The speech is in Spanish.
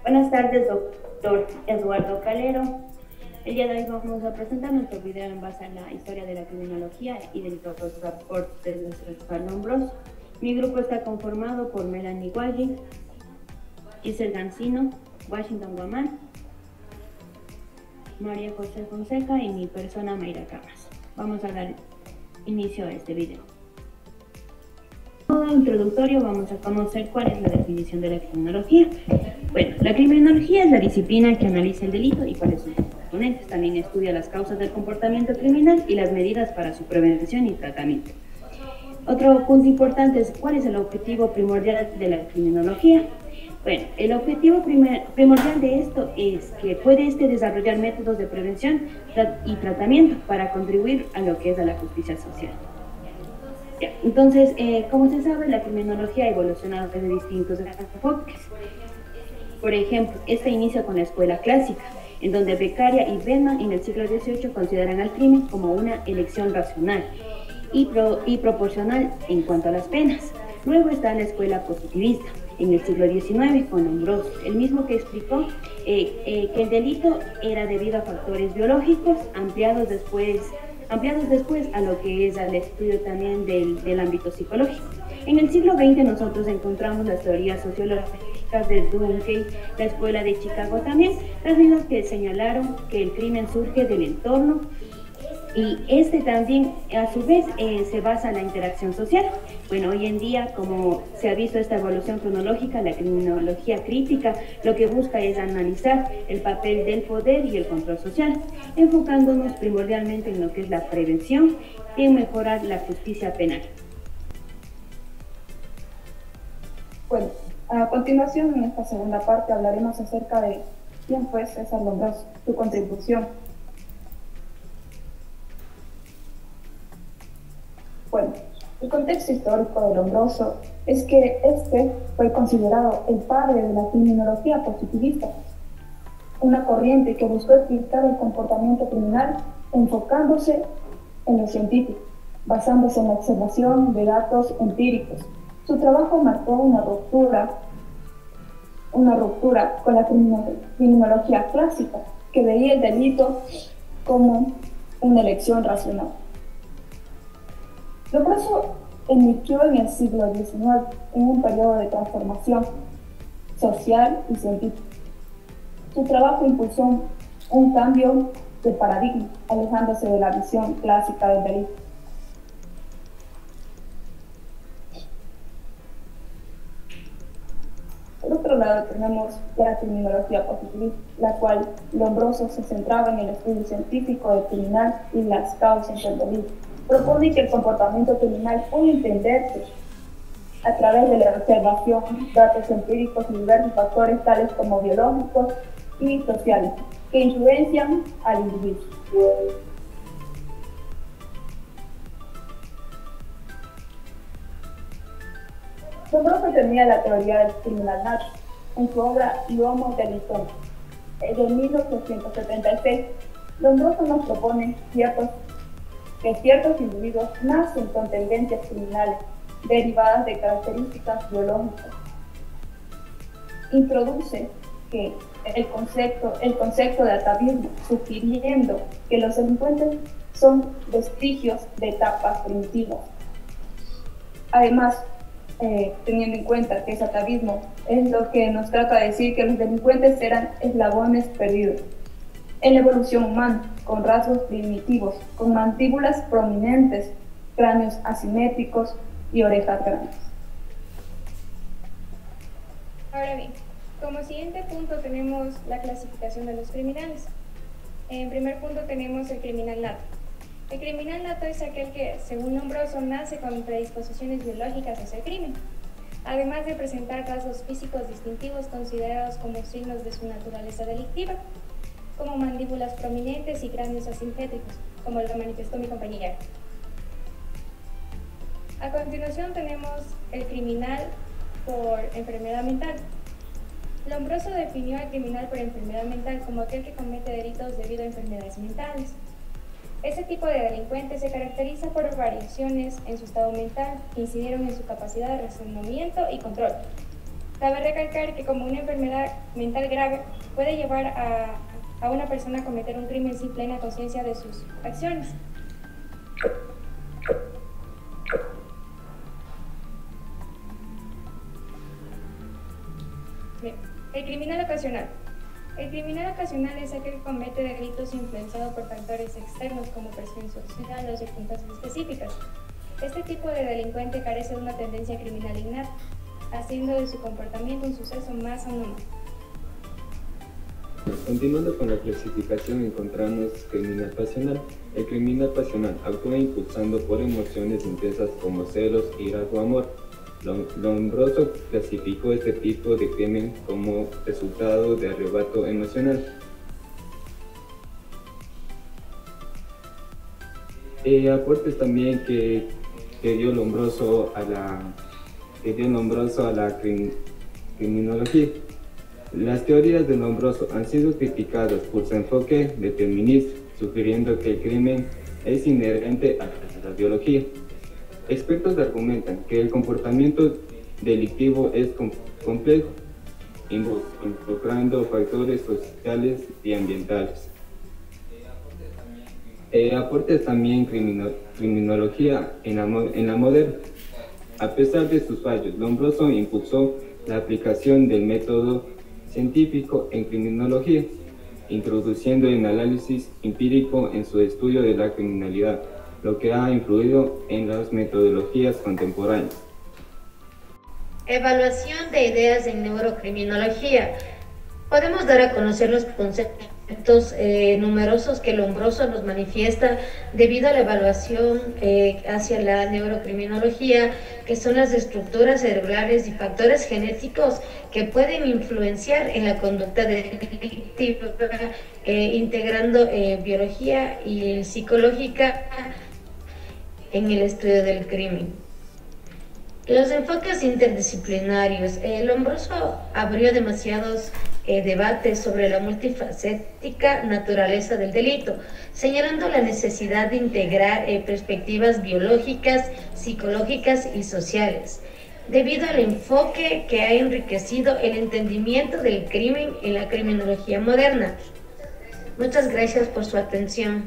Buenas tardes, doctor Eduardo Calero. El día de hoy vamos a presentar nuestro video en base a la historia de la criminología y delitos por César Lombroso. Mi grupo está conformado por Melanie Guaggi, Giselle Gancino, Washington Guamán, María José Fonseca y mi persona Mayra Camas. Vamos a dar inicio a este video. Como introductorio vamos a conocer cuál es la definición de la criminología. Bueno, la criminología es la disciplina que analiza el delito y cuáles son sus componentes. También estudia las causas del comportamiento criminal y las medidas para su prevención y tratamiento. Otro punto importante es cuál es el objetivo primordial de la criminología. Bueno, el objetivo primordial de esto es que puede desarrollar métodos de prevención y tratamiento para contribuir a lo que es a la justicia social. Ya, entonces, como se sabe, la criminología ha evolucionado desde distintos enfoques. Por ejemplo, esta inicia con la escuela clásica, en donde Beccaria y Bellman en el siglo XVIII consideran al crimen como una elección racional y proporcional en cuanto a las penas. Luego está la escuela positivista, en el siglo XIX con Lombroso, el mismo que explicó que el delito era debido a factores biológicos ampliados después a lo que es al estudio también del ámbito psicológico. En el siglo XX nosotros encontramos las teorías sociológicas de Dunkel, la escuela de Chicago también, las mismas que señalaron que el crimen surge del entorno y también a su vez se basa en la interacción social. Bueno, hoy en día, como se ha visto esta evolución cronológica, la criminología crítica lo que busca es analizar el papel del poder y el control social, enfocándonos primordialmente en lo que es la prevención y en mejorar la justicia penal. Bueno, a continuación en esta segunda parte hablaremos acerca de quién fue César Lombroso, su contribución. Bueno, el contexto histórico de Lombroso es que este fue considerado el padre de la criminología positivista, una corriente que buscó explicar el comportamiento criminal enfocándose en lo científico, basándose en la observación de datos empíricos. Su trabajo marcó una ruptura con la criminología clásica, que veía el delito como una elección racional. Lombroso emergió en el siglo XIX en un periodo de transformación social y científica. Su trabajo impulsó un cambio de paradigma, alejándose de la visión clásica del delito. Por otro lado tenemos la criminología positivista, la cual Lombroso se centraba en el estudio científico del criminal y las causas del delito. Propone que el comportamiento criminal puede entenderse a través de la observación, datos empíricos y diversos factores tales como biológicos y sociales que influencian al individuo. Lombroso tenía la teoría del criminal nato en su obra L'Homo delictuoso, de 1876. Lombroso nos propone que ciertos individuos nacen con tendencias criminales derivadas de características biológicas. Introduce el concepto de atavismo, sugiriendo que los delincuentes son vestigios de etapas primitivas. Además, teniendo en cuenta que ese atavismo es lo que nos trata de decir que los delincuentes eran eslabones perdidos en la evolución humana, con rasgos primitivos, con mandíbulas prominentes, cráneos asimétricos y orejas grandes. Ahora bien, como siguiente punto tenemos la clasificación de los criminales. En primer punto tenemos el criminal nato. El criminal nato es aquel que, según Lombroso, nace con predisposiciones biológicas hacia el crimen, además de presentar rasgos físicos distintivos considerados como signos de su naturaleza delictiva, como mandíbulas prominentes y cráneos asimétricos, como lo manifestó mi compañera. A continuación tenemos el criminal por enfermedad mental. Lombroso definió al criminal por enfermedad mental como aquel que comete delitos debido a enfermedades mentales. Este tipo de delincuente se caracteriza por variaciones en su estado mental que incidieron en su capacidad de razonamiento y control. Cabe recalcar que como una enfermedad mental grave puede llevar a una persona a cometer un crimen sin plena conciencia de sus acciones. Bien. El criminal ocasional. El criminal ocasional es aquel que comete delitos influenciado por factores externos como presión social o circunstancias específicas. Este tipo de delincuente carece de una tendencia criminal innata, haciendo de su comportamiento un suceso más anómalo. Continuando con la clasificación, encontramos criminal pasional. El criminal pasional actúa impulsando por emociones intensas como celos, ira o amor. Lombroso clasificó este tipo de crimen como resultado de arrebato emocional. Aportes también que dio Lombroso a la criminología. Las teorías de Lombroso han sido criticadas por su enfoque determinista, sugiriendo que el crimen es inherente a la biología. Expertos argumentan que el comportamiento delictivo es complejo, involucrando factores sociales y ambientales. Aportes también criminología en la moderna. A pesar de sus fallos, Lombroso impulsó la aplicación del método científico en criminología, introduciendo el análisis empírico en su estudio de la criminalidad, lo que ha influido en las metodologías contemporáneas. Evaluación de ideas en neurocriminología. Podemos dar a conocer los conceptos numerosos que Lombroso nos manifiesta debido a la evaluación hacia la neurocriminología, que son las estructuras cerebrales y factores genéticos que pueden influenciar en la conducta delictiva, integrando biología y psicológica en el estudio del crimen. Los enfoques interdisciplinarios. Lombroso abrió demasiados debates sobre la multifacética naturaleza del delito, señalando la necesidad de integrar perspectivas biológicas, psicológicas y sociales, debido al enfoque que ha enriquecido el entendimiento del crimen en la criminología moderna. Muchas gracias por su atención.